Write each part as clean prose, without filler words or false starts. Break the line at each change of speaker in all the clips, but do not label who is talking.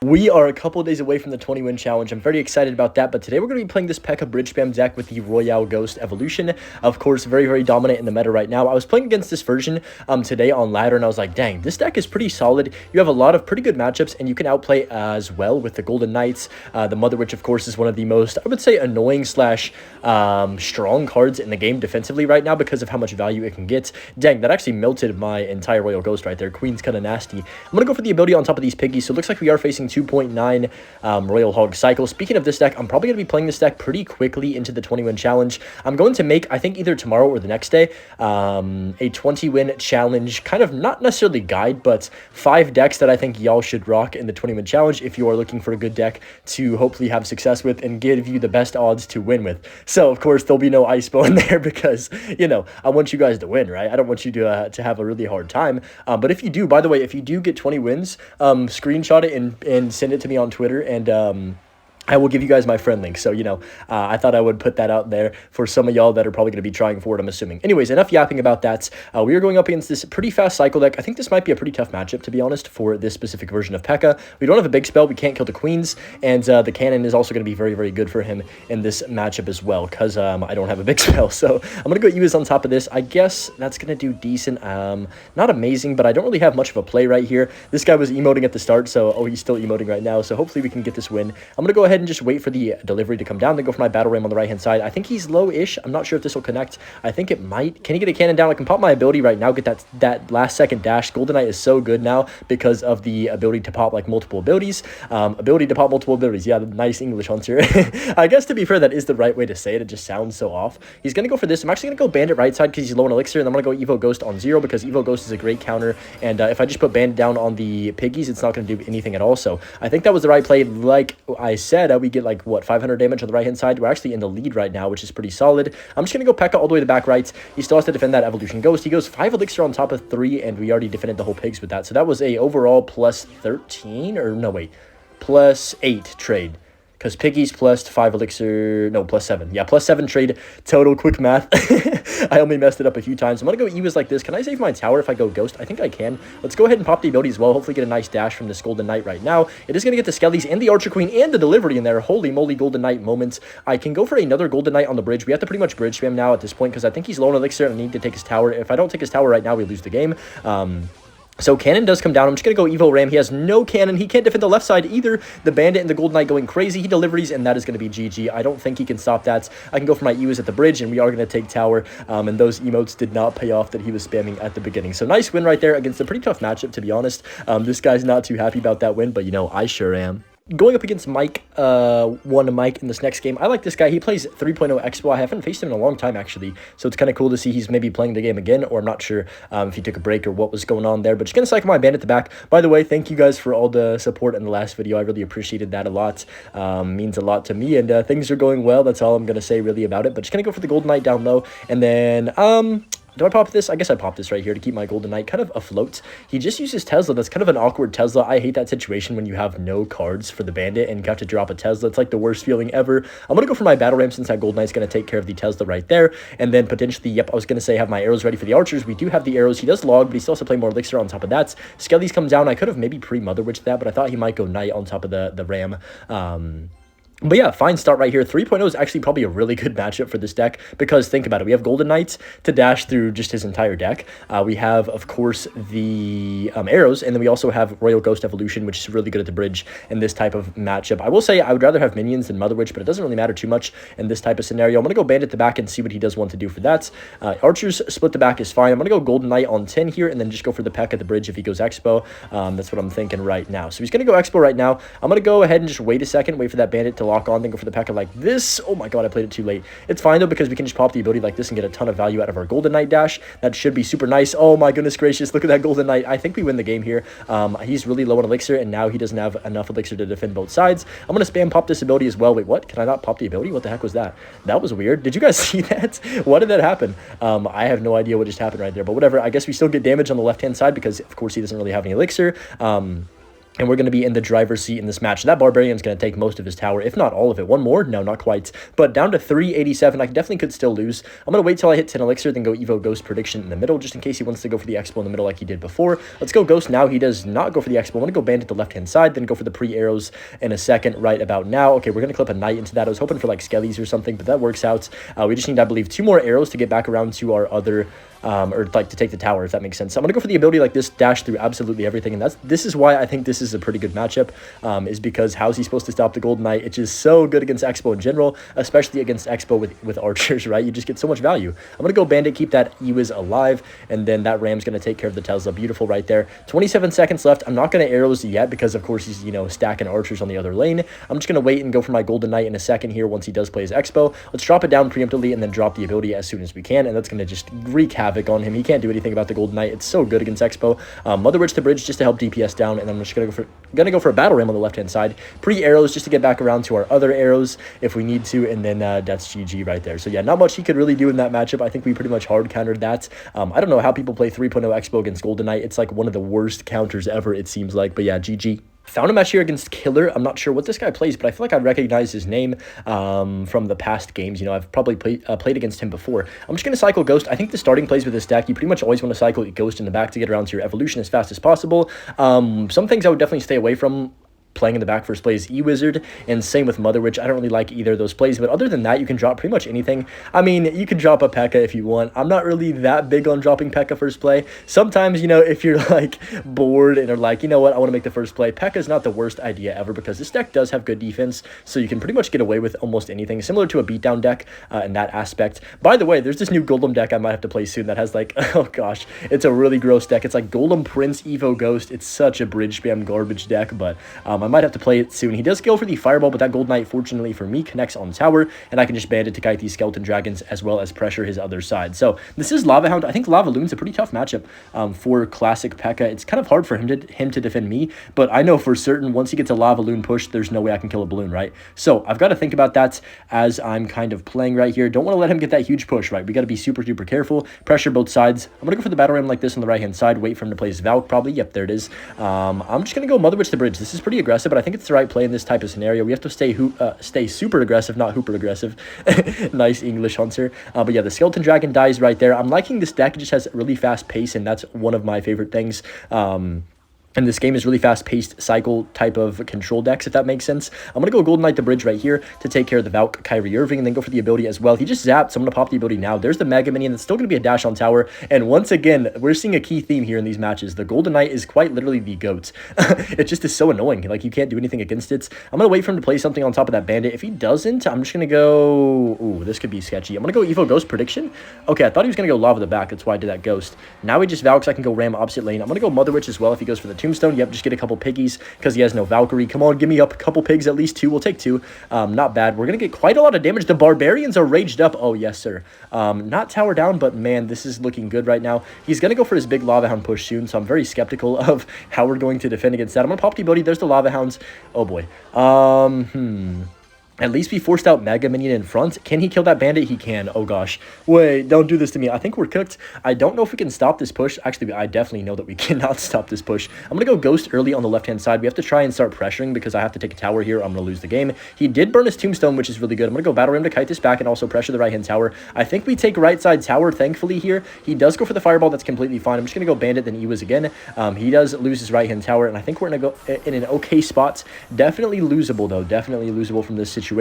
We are a couple of days away from the 20-win challenge. I'm very excited about that, but today we're going to be playing this P.E.K.K.A. Bridge Spam deck with the Royale Ghost Evolution. Of course, very, very dominant in the meta right now. I was playing against this version today on ladder, and I was like, dang, this deck is pretty solid. You have a lot of pretty good matchups, and you can outplay as well with the Golden Knights. The Mother Witch, of course, is one of the most, I would say, annoying slash strong cards in the game defensively right now because of how much value it can get. Dang, that actually melted my entire Royal Ghost right there. Queen's kind of nasty. I'm going to go for the ability on top of these piggies, so it looks like we are facing 2.9 Royal Hog Cycle. Speaking of this deck, I'm probably going to be playing this deck pretty quickly into the 20-win challenge. I'm going to make, I think, either tomorrow or the next day, a 20-win challenge, kind of not necessarily guide, but 5 decks that I think y'all should rock in the 20-win challenge if you are looking for a good deck to hopefully have success with and give you the best odds to win with. So, of course, there'll be no ice bow in there because, you know, I want you guys to win, right? I don't want you to have a really hard time. But if you do, by the way, if you do get 20 wins, screenshot it and send it to me on Twitter, and I will give you guys my friend link. So, you know, I thought I would put that out there for some of y'all that are probably going to be trying for it, I'm assuming. Anyways, enough yapping about that. We are going up against this pretty fast cycle deck. I think this might be a pretty tough matchup, to be honest, for this specific version of P.E.K.K.A. We don't have a big spell. We can't kill the queens. And the cannon is also going to be very, very good for him in this matchup as well because I don't have a big spell. So I'm going to go Ewas on top of this. I guess that's going to do decent. Not amazing, but I don't really have much of a play right here. This guy was emoting at the start, so, oh, he's still emoting right now. So hopefully we can get this win. I'm going to go ahead and just wait for the delivery to come down, then go for my battle ram on the right hand side. I think he's low-ish. I'm not sure if this will connect. I think it might. Can he get a cannon down? I can pop my ability right now, get that last second dash. Golden Knight is so good now because of the ability to pop like multiple abilities. Ability to pop multiple abilities. Yeah, nice English answer. I guess to be fair, that is the right way to say it. It just sounds so off. He's going to go for this. I'm actually going to go Bandit right side because he's low on elixir, and I'm going to go Evo Ghost on 0 because Evo Ghost is a great counter, and if I just put Bandit down on the piggies, it's not going to do anything at all. So I think that was the right play. Like I said, we get like, what, 500 damage on the right-hand side. We're actually in the lead right now, which is pretty solid. I'm just going to go P.E.K.K.A. all the way to the back right. He still has to defend that Evolution Ghost. He goes 5 elixir on top of 3, and we already defended the whole pigs with that. So that was a overall plus 13, or no, wait, plus 8 trade. Because piggies plus 5 elixir, no, plus 7. Yeah, plus 7 trade total. Quick math. I only messed it up a few times. I'm going to go Ewas like this. Can I save my tower if I go Ghost? I think I can. Let's go ahead and pop the ability as well. Hopefully get a nice dash from this Golden Knight right now. It is going to get the Skellies and the Archer Queen and the delivery in there. Holy moly, Golden Knight moments. I can go for another Golden Knight on the bridge. We have to pretty much bridge spam now at this point because I think he's low on elixir and I need to take his tower. If I don't take his tower right now, we lose the game. So cannon does come down. I'm just going to go Evo Ram. He has no cannon. He can't defend the left side either. The Bandit and the Golden Knight going crazy. He deliveries, and that is going to be GG. I don't think he can stop that. I can go for my Ewas at the bridge, and we are going to take tower. And those emotes did not pay off that he was spamming at the beginning. So nice win right there against a pretty tough matchup, to be honest. This guy's not too happy about that win, but, you know, I sure am. Going up against Mike, Mike in this next game. I like this guy. He plays 3.0 Expo. I haven't faced him in a long time, actually. So it's kind of cool to see he's maybe playing the game again, or I'm not sure if he took a break or what was going on there. But just going to cycle my Bandit at the back. By the way, thank you guys for all the support in the last video. I really appreciated that a lot. Means a lot to me, and things are going well. That's all I'm going to say really about it. But just going to go for the Golden Knight down low, and then, do I pop this? I guess I pop this right here to keep my Golden Knight kind of afloat. He just uses Tesla. That's kind of an awkward Tesla. I hate that situation when you have no cards for the Bandit and you have to drop a Tesla. It's like the worst feeling ever. I'm going to go for my Battle Ram since that Golden Knight's going to take care of the Tesla right there. And then potentially, yep, I was going to say have my arrows ready for the archers. We do have the arrows. He does log, but he still has to play more elixir on top of that. Skellies come down. I could have maybe pre-Mother Witch that, but I thought he might go Knight on top of the Ram. But yeah, fine start right here. 3.0 is actually probably a really good matchup for this deck because think about it. We have Golden Knights to dash through just his entire deck. We have, of course, the arrows, and then we also have Royal Ghost Evolution, which is really good at the bridge in this type of matchup. I will say I would rather have minions than Mother Witch, but it doesn't really matter too much in this type of scenario. I'm going to go Bandit the back and see what he does want to do for that. Archers split the back is fine. I'm going to go Golden Knight on 10 here and then just go for the P.E.K.K.A. at the bridge if he goes Expo. That's what I'm thinking right now. So he's going to go Expo right now. I'm going to go ahead and just wait a second, wait for that Bandit to lock on, then go for the P.E.K.K.A. like this. Oh my god, I played it too late. It's fine though because we can just pop the ability like this and get a ton of value out of our Golden Knight dash. That should be super nice. Oh my goodness gracious, look at that Golden Knight. I think we win the game here. He's really low on elixir and now he doesn't have enough elixir to defend both sides. I'm going to spam pop this ability as well. Wait, what? Can I not pop the ability? What the heck was that? That was weird. Did you guys see that? Why did that happen? I have no idea what just happened right there, but whatever. I guess we still get damage on the left-hand side because of course he doesn't really have any elixir. and we're going to be in the driver's seat in this match. That Barbarian's going to take most of his tower, if not all of it. One more? No, not quite. But down to 387. I definitely could still lose. I'm going to wait till I hit 10 Elixir, then go Evo Ghost Prediction in the middle, just in case he wants to go for the Expo in the middle like he did before. Let's go Ghost now. He does not go for the Expo. I'm going to go Bandit the left-hand side, then go for the pre-arrows in a second right about now. Okay, we're going to clip a Knight into that. I was hoping for like Skellies or something, but that works out. We just need, I believe, 2 more arrows to get back around to our other... or like to take the tower, if that makes sense. So I'm gonna go for the ability like this, dash through absolutely everything, and this is why I think this is a pretty good matchup, is because how's he supposed to stop the Golden Knight? It's just so good against Expo in general, especially against Expo with archers, right? You just get so much value. I'm gonna go Bandit, keep that Ewiz alive, and then that Ram's gonna take care of the Tesla. Beautiful right there. 27 seconds left. I'm not gonna arrows yet because of course he's, you know, stacking archers on the other lane. I'm just gonna wait and go for my Golden Knight in a second here once he does play his Expo. Let's drop it down preemptively and then drop the ability as soon as we can, and that's gonna just wreak havoc on him. He can't do anything about the Golden Knight. It's so good against Expo. Mother Witch to bridge just to help DPS down, and I'm just gonna go for a battle ram on the left hand side. Pre-arrows just to get back around to our other arrows if we need to, and then that's GG right there. So yeah, not much he could really do in that matchup. I think we pretty much hard countered that. I don't know how people play 3.0 Expo against Golden Knight. It's like one of the worst counters ever, it seems like, but yeah, GG. Found a match here against Killer. I'm not sure what this guy plays, but I feel like I recognize his name from the past games. You know, I've probably played against him before. I'm just going to cycle Ghost. I think the starting plays with this deck, you pretty much always want to cycle Ghost in the back to get around to your evolution as fast as possible. Some things I would definitely stay away from. Playing in the back first play is E-Wizard, and same with Mother Witch. I don't really like either of those plays, but other than that, you can drop pretty much anything. I mean, you can drop a P.E.K.K.A. if you want. I'm not really that big on dropping P.E.K.K.A. first play. Sometimes, you know, if you're, like, bored and are like, you know what, I want to make the first play, P.E.K.K.A. is not the worst idea ever because this deck does have good defense, so you can pretty much get away with almost anything, similar to a beatdown deck in that aspect. By the way, there's this new Golem deck I might have to play soon that has, like, oh gosh, it's a really gross deck. It's like Golem Prince Evo Ghost. It's such a bridge spam garbage deck, but I might have to play it soon. He does go for the Fireball, but that Gold Knight, fortunately for me, connects on tower, and I can just Bandit to kite these Skeleton Dragons as well as pressure his other side. So this is Lava Hound. I think Lava Loon's a pretty tough matchup for classic P.E.K.K.A. It's kind of hard for him to defend me, but I know for certain once he gets a Lava Loon push, there's no way I can kill a balloon, right? So I've got to think about that as I'm kind of playing right here. Don't want to let him get that huge push, right? We got to be super duper careful. Pressure both sides. I'm going to go for the Battle Ram like this on the right-hand side. Wait for him to play his Valk, probably. Yep, there it is. I'm just going to go Mother Witch to bridge. This is pretty aggressive, but I think it's the right play in this type of scenario. We have to stay super aggressive, not hooper aggressive. Nice English, Hunter. But yeah, the Skeleton Dragon dies right there. I'm liking this deck. It just has really fast pace, and that's one of my favorite things. And this game is really fast-paced cycle type of control decks, if that makes sense. I'm going to go Golden Knight the bridge right here to take care of the Valk Kyrie Irving, and then go for the ability as well. He just zapped, so I'm going to pop the ability now. There's the Mega Minion. That's still going to be a dash on tower. And once again, we're seeing a key theme here in these matches. The Golden Knight is quite literally the GOAT. It just is so annoying. Like, you can't do anything against it. I'm going to wait for him to play something on top of that Bandit. If he doesn't, I'm just going to go... Ooh, this could be sketchy. I'm going to go Evo Ghost Prediction. Okay, I thought he was going to go Lava the back. That's why I did that Ghost. Now he just Valks. I can go Ram opposite lane. I'm going to go Mother Witch as well if he goes for the Tombstone. Yep, just get a couple piggies because he has no Valkyrie. Come on, give me up a couple pigs, at least 2. We'll take 2. Not bad. We're going to get quite a lot of damage. The Barbarians are raged up. Oh, yes, sir. Not tower down, but man, this is looking good right now. He's going to go for his big Lava Hound push soon, so I'm very skeptical of how we're going to defend against that. I'm going to pop the ability. There's the Lava Hounds. Oh, boy. At least we forced out Mega Minion in front. Can he kill that Bandit? He can. Oh, gosh. Wait, don't do this to me. I think we're cooked. I don't know if we can stop this push. Actually, I definitely know that we cannot stop this push. I'm going to go Ghost early on the left-hand side. We have to try and start pressuring because I have to take a tower here. I'm going to lose the game. He did burn his Tombstone, which is really good. I'm going to go Battle Ram to kite this back and also pressure the right-hand tower. I think we take right side tower, thankfully, here. He does go for the Fireball. That's completely fine. I'm just going to go Bandit, then Ewiz again. He does lose his right-hand tower, and I think we're going to go in an okay spot. Definitely losable, though. Definitely losable from this situation.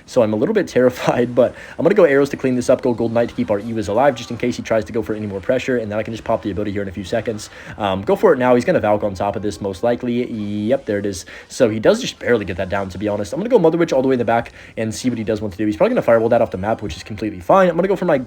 So I'm a little bit terrified, but I'm going to go arrows to clean this up, go Golden Knight to keep our Ewiz alive, just in case he tries to go for any more pressure, and then I can just pop the ability here in a few seconds. Go for it now. He's going to Valk on top of this, most likely. Yep, there it is. So he does just barely get that down, to be honest. I'm going to go Mother Witch all the way in the back and see what he does want to do. He's probably going to Fireball that off the map, which is completely fine. I'm going to go for my,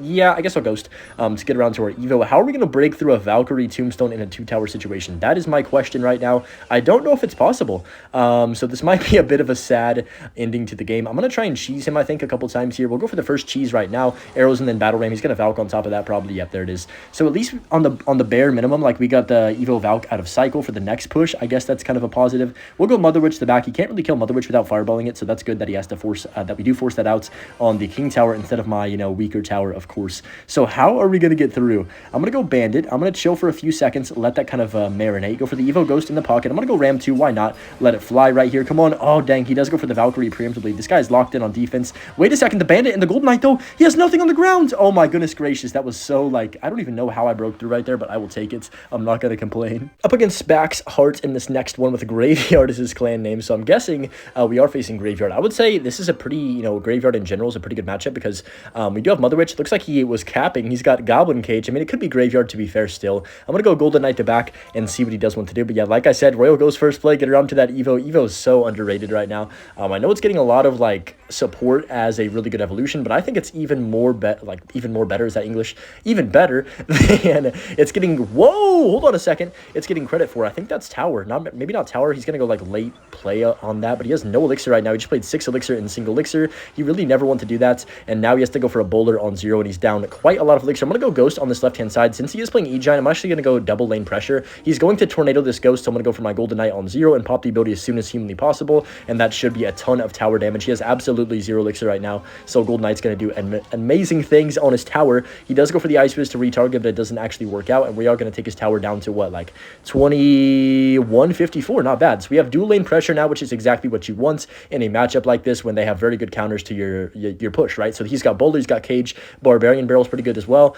yeah, I guess I'll Ghost to get around to our Evo. How are we going to break through a Valkyrie Tombstone in a 2-tower situation? That is my question right now. I don't know if it's possible. So this might be a bit of a sad ending to the game. I'm going to try and cheese him, I think, a couple times here. We'll go for the first cheese right now. Arrows and then Battle Ram. He's going to Valk on top of that probably. Yep, there it is. So at least on the bare minimum, like we got the Evo Valk out of cycle for the next push. I guess that's kind of a positive. We'll go Mother Witch to the back. He can't really kill Mother Witch without fireballing it, so that's good that he has to force, that we do force that out on the King Tower instead of my, weaker tower, of course. So how are we going to get through? I'm going to go Bandit. I'm going to chill for a few seconds, let that kind of marinate. Go for the Evo Ghost in the pocket. I'm going to go Ram 2. Why not? Let it fly right here. Come on. Oh, dang. He does go for the Valkyrie preemptively. This guy's locked in on defense. Wait a second. The Bandit and the Golden Knight, though, he has nothing on the ground. Oh, my goodness gracious. That was so, like, I don't even know how I broke through right there, but I will take it. I'm not going to complain. Up against Spax Heart in this next one with Graveyard as his clan name, so I'm guessing we are facing Graveyard. I would say this is a pretty, Graveyard in general is a pretty good matchup because we do have Mother Witch. It looks like he was capping. He's got Goblin Cage. I mean, it could be Graveyard to be fair still. I'm going to go Golden Knight to back and see what he does want to do. But yeah, like I said, Royal goes first play. Get around to that Evo. Evo is so underrated right now. I know it's getting a lot of, like, support as a really good evolution, but I think it's even more better. Is that English? Even better than it's getting. Whoa, hold on a second. It's getting credit for. I think that's Tower. Maybe not Tower. He's going to go, like, late play on that, but he has no Elixir right now. He just played 6 Elixir in single Elixir. He really never wanted to do that, and now he has to go for a Bowler on 0, and he's down quite a lot of Elixir. I'm going to go Ghost on this left-hand side. Since he is playing E-Giant, I'm actually going to go double lane pressure. He's going to Tornado this Ghost, so I'm going to go for my Golden Knight on 0 and pop the ability as soon as humanly possible, and that should be a ton of tower damage. He has absolutely 0 Elixir right now, so Golden Knight's going to do amazing things on his tower. He does go for the Ice Fist to retarget, but it doesn't actually work out, and we are going to take his tower down to, what, like 2154. Not bad. So we have dual lane pressure now, which is exactly what you want in a matchup like this when they have very good counters to your push, right? So he's got Bowler, he's got Cage, Barbarian Barrel's pretty good as well.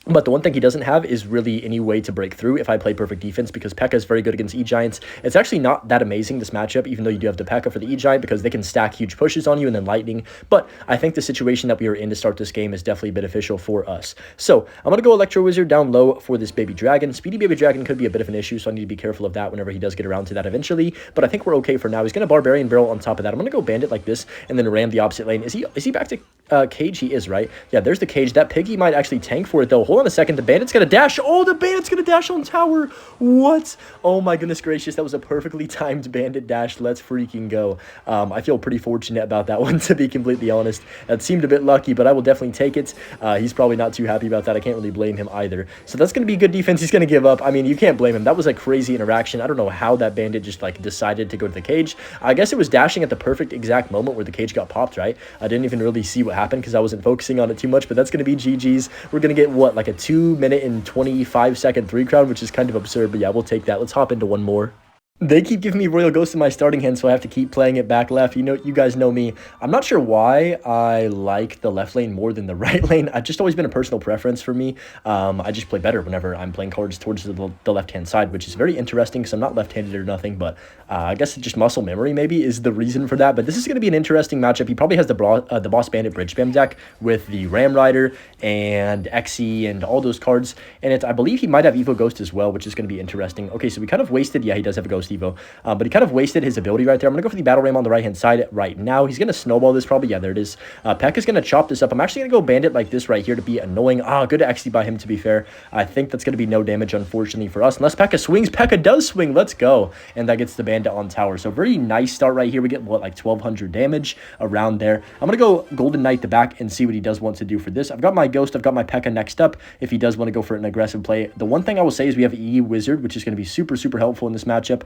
But the one thing he doesn't have is really any way to break through if I play perfect defense, because P.E.K.K.A is very good against E-Giants. It's actually not that amazing, this matchup, even though you do have the P.E.K.K.A for the E-Giant, because they can stack huge pushes on you and then lightning. But I think the situation that we are in to start this game is definitely beneficial for us. So I'm going to go Electro Wizard down low for this Baby Dragon. Speedy Baby Dragon could be a bit of an issue, so I need to be careful of that whenever he does get around to that eventually. But I think we're okay for now. He's going to Barbarian Barrel on top of that. I'm going to go Bandit like this and then ram the opposite lane. Is he back to Cage? He is, right? Yeah, there's the Cage. That Piggy might actually tank for it, though. Hold on a second. The Bandit's going to dash. Oh, the Bandit's going to dash on tower. What? Oh, my goodness gracious. That was a perfectly timed Bandit dash. Let's freaking go. I feel pretty fortunate about that one, to be completely honest. That seemed a bit lucky, but I will definitely take it. He's probably not too happy about that. I can't really blame him either. So that's going to be good defense. He's going to give up. I mean, you can't blame him. That was a crazy interaction. I don't know how that Bandit just, like, decided to go to the Cage. I guess it was dashing at the perfect exact moment where the Cage got popped, right? I didn't even really see what happened because I wasn't focusing on it too much, but that's going to be GG's. We're going to get, what, like a 2-minute and 25-second 3 crown, which is kind of absurd, but yeah, we'll take that. Let's hop into one more. They keep giving me Royal Ghost in my starting hand, so I have to keep playing it back left. You guys know me. I'm not sure why I like the left lane more than the right lane. I've just always been a personal preference for me. I just play better whenever I'm playing cards towards the left-hand side, which is very interesting because I'm not left-handed or nothing, but I guess just muscle memory maybe is the reason for that. But this is going to be an interesting matchup. He probably has the Boss Bandit Bridge Spam deck with the Ram Rider and Xe and all those cards, and I believe he might have Evo Ghost as well, which is going to be interesting. Okay, so we kind of wasted, yeah, he does have a Ghost Evo, but he kind of wasted his ability right there. I'm going to go for the Battle Ram on the right-hand side right now. He's going to snowball this probably. Yeah, there it is. P.E.K.K.A is going to chop this up. I'm actually going to go Bandit like this right here to be annoying. Good Xe by him, to be fair. I think that's going to be no damage, unfortunately, for us. Unless P.E.K.K.A swings. P.E.K.K.A does swing. Let's go. And that gets the Bandit on tower. So very nice start right here. We get, what, like 1,200 damage around there. I'm going to go Golden Knight the back and see what he does want to do for this. I've got my Ghost. I've got my P.E.K.K.A next up if he does want to go for an aggressive play. The one thing I will say is we have E Wizard, which is going to be super, super helpful in this matchup.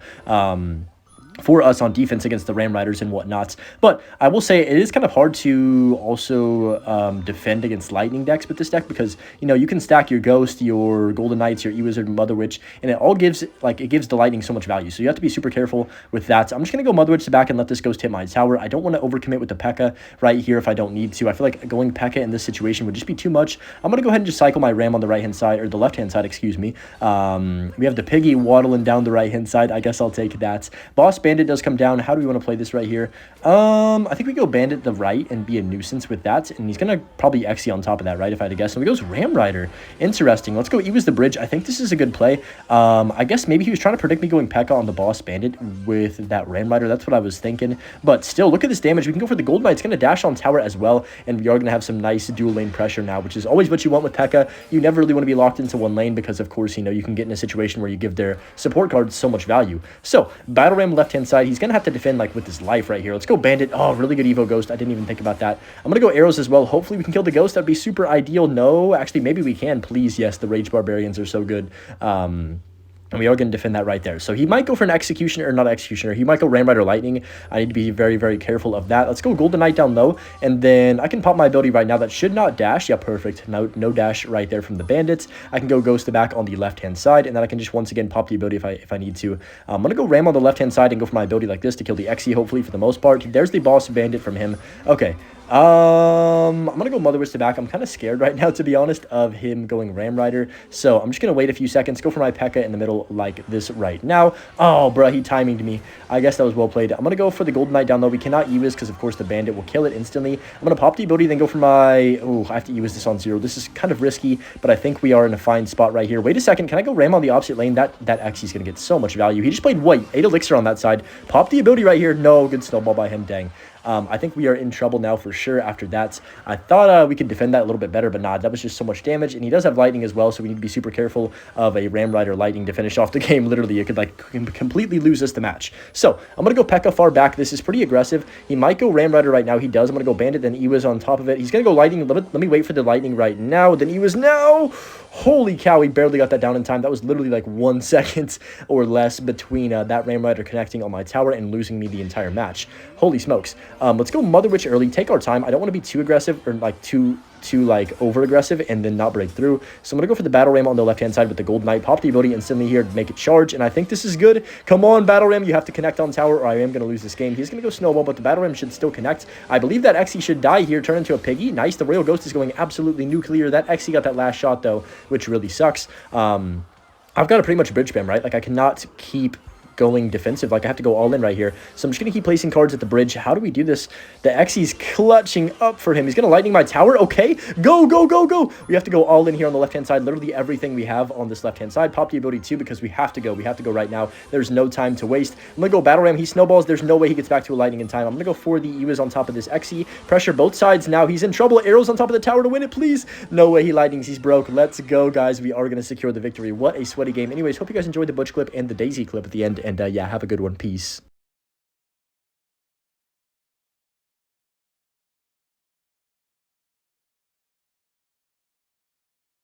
For us on defense against the Ram Riders and whatnot. But I will say it is kind of hard to also defend against lightning decks with this deck because, you can stack your Ghost, your Golden Knights, your E-Wizard, Mother Witch, and it all gives, it gives the lightning so much value. So you have to be super careful with that. I'm just going to go Mother Witch to back and let this Ghost hit my tower. I don't want to overcommit with the P.E.K.K.A right here if I don't need to. I feel like going P.E.K.K.A in this situation would just be too much. I'm going to go ahead and just cycle my Ram on the right-hand side, or the left-hand side, excuse me. We have the Piggy waddling down the right-hand side. I guess I'll take that. Boss Bandit does come down. How do we want to play this right here? I think we go Bandit the right and be a nuisance with that, and he's going to probably Xe on top of that, right, if I had to guess. And we goes Ram Rider. Interesting. Let's go E-Wiz the bridge. I think this is a good play. I guess maybe he was trying to predict me going P.E.K.K.A on the Boss Bandit with that Ram Rider. That's what I was thinking. But still, look at this damage. We can go for the Gold Knight. It's going to dash on tower as well, and we are going to have some nice dual lane pressure now, which is always what you want with P.E.K.K.A. You never really want to be locked into one lane because, of course, you can get in a situation where you give their support cards so much value. So, Battle Ram left left-hand side. He's going to have to defend, like, with his life right here. Let's go Bandit. Oh, really good Evo Ghost. I didn't even think about that. I'm going to go arrows as well. Hopefully we can kill the Ghost. That'd be super ideal. No, actually, maybe we can. Please, yes, the Rage Barbarians are so good. And we are going to defend that right there. So he might go for an Executioner, or not Executioner. He might go Ram Rider Lightning. I need to be very, very careful of that. Let's go Golden Knight down low. And then I can pop my ability right now. That should not dash. Yeah, perfect. No dash right there from the Bandits. I can go Ghost to back on the left-hand side. And then I can just once again pop the ability if I need to. I'm going to go Ram on the left-hand side and go for my ability like this to kill the Xe, hopefully, for the most part. There's the Boss Bandit from him. Okay. I'm going to go Mother Wish to back. I'm kind of scared right now, to be honest, of him going Ram Rider. So I'm just going to wait a few seconds, go for my P.E.K.K.A. in the middle like this right now. Oh, bruh, he timinged me. I guess that was well played. I'm going to go for the Golden Knight down low. We cannot Ewiz because, of course, the Bandit will kill it instantly. I'm going to pop the ability, then go for my... Oh, I have to Ewiz this on 0. This is kind of risky, but I think we are in a fine spot right here. Wait a second. Can I go Ram on the opposite lane? That Xe is going to get so much value. He just played white. 8 Elixir on that side. Pop the ability right here. No, good snowball by him. Dang. I think we are in trouble now for sure after that. I thought we could defend that a little bit better, but nah, that was just so much damage. And he does have lightning as well, so we need to be super careful of a Ram Rider lightning to finish off the game. Literally, it could like completely lose us the match. So I'm going to go P.E.K.K.A. far back. This is pretty aggressive. He might go Ram Rider right now. He does. I'm going to go Bandit, then Ewiz on top of it. He's going to go lightning. Let me wait for the lightning right now. Then Ewiz now. Holy cow, he barely got that down in time. That was literally like 1 second or less between that Ram Rider connecting on my tower and losing me the entire match. Holy smokes. Let's go Mother Witch early. Take our time. I don't want to be too aggressive or like too like over aggressive and then not break through. So I'm gonna go for the Battle Ram on the left hand side with the Gold Knight. Pop the ability instantly here to make it charge, and I think this is good. Come on, Battle Ram, you have to connect on tower or I am gonna lose this game. He's gonna go Snowball, but the Battle Ram should still connect. I believe that Xe should die here, turn into a Piggy. Nice. The Royal Ghost is going absolutely nuclear. That Xe got that last shot though, which really sucks. I've got to pretty much bridge spam, right? Like I cannot keep going defensive. Like I have to go all in right here. So I'm just going to keep placing cards at the bridge. How do we do this? The Xe's clutching up for him. He's going to lightning my tower. Okay. Go, go, go, go. We have to go all in here on the left-hand side. Literally everything we have on this left-hand side. Pop the ability too because we have to go. We have to go right now. There's no time to waste. I'm going to go Battle Ram. He snowballs. There's no way he gets back to a lightning in time. I'm going to go for the Ewiz on top of this Xe. Pressure both sides. Now he's in trouble. Arrows on top of the tower to win it, please. No way he lightnings. He's broke. Let's go, guys. We are going to secure the victory. What a sweaty game. Anyways, hope you guys enjoyed the Butch clip and the Daisy clip at the end. And yeah, have a good one. Peace.